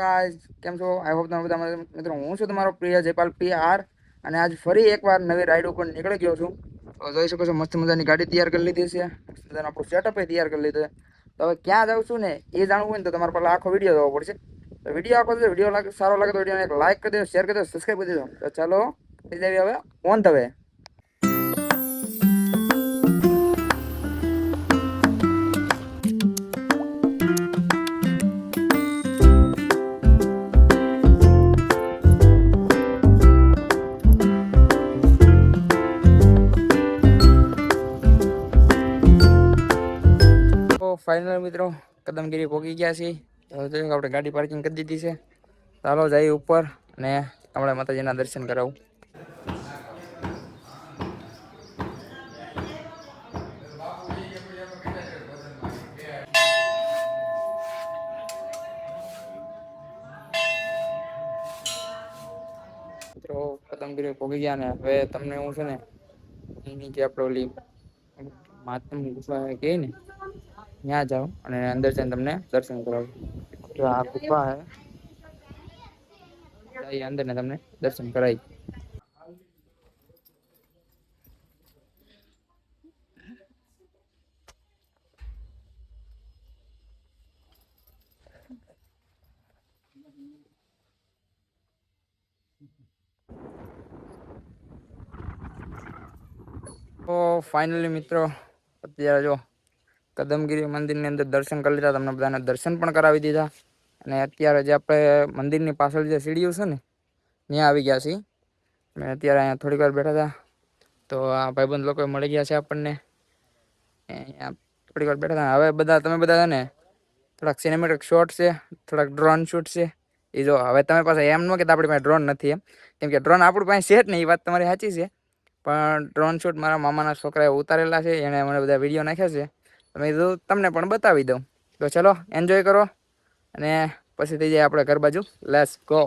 Guys કેમ છો? I hope તમે બધા મિત્રો હું છું તમારો પ્રિય જયપાલ PR અને આજ ફરી એકવાર નવી રાઈડ ઉપર નીકળી ગયો છું. તો જોઈ શકો છો મસ્ત મજાની ગાડી તૈયાર કરી લીધી છે. મસ્ત મજાનું આપણું સેટઅપ તૈયાર કરી લીધું છે. તો હવે ક્યાં જાઉં છું ને એ જાણવું હોય ને તો તમારે પહેલા આખો વિડીયો જોવો પડશે. તો વિડીયો આખો વિડીયો સારો લાગે તો વિડીયોને એક લાઈક કરી દો, શેર કરી દો, સબસ્ક્રાઈબ કરી દો. તો ચાલો થઈ જાય હવે ઓન ધ વે. તો ફાઇનલ મિત્રો કદમગીરી પહોંચી ગયા છીએ. આપણે ગાડી પાર્કિંગ કરી દીધી છે. ચાલો જઈએ ઉપર અને આપણે માતાજીના દર્શન કરાવું. મિત્રો કદમગીરી પહોંચી ગયા ને હવે તમને હું છે ને નીચે આપણે ઓલી માતમ ગુફા કહે ને ત્યાં જાઓ અને અંદર જઈને તમને દર્શન કરાવું. જો આ ગુફા હે અંદર ને તમને દર્શન કરાવી. તો ફાઇનલી મિત્રો અત્યારે જો કદમગીરી મંદિરની અંદર દર્શન કરી લીધા. તમને બધાને દર્શન પણ કરાવી દીધા અને અત્યારે જે આપણે મંદિરની પાછળ જે સીડીઓ છે ને ત્યાં આવી ગયા છીએ. અને અત્યારે અહીંયા થોડીક વાર બેઠા હતા તો આ ભાઈબંધ લોકો મળી ગયા છે આપણને. અહીંયા થોડીક વાર બેઠા હતા. હવે તમે બધા છે ને થોડાક સિનેમેટિક શોટ છે, થોડાક ડ્રોન શૂટ છે. એ જો હવે તમે પાસે એમ ન કે આપણી પાસે ડ્રોન નથી એમ, કેમ કે ડ્રોન આપણી પાસે છે જ નહીં, એ વાત તમારી સાચી છે. પણ ડ્રોન શૂટ મારા મામાના છોકરાએ ઉતારેલા છે, એણે મને બધા વિડીયો નાખ્યા છે. તમે કીધું તમને પણ બતાવી દઉં. તો ચલો એન્જોય કરો અને પછી થઈ જાય આપણે ઘર બાજુ. Let's go.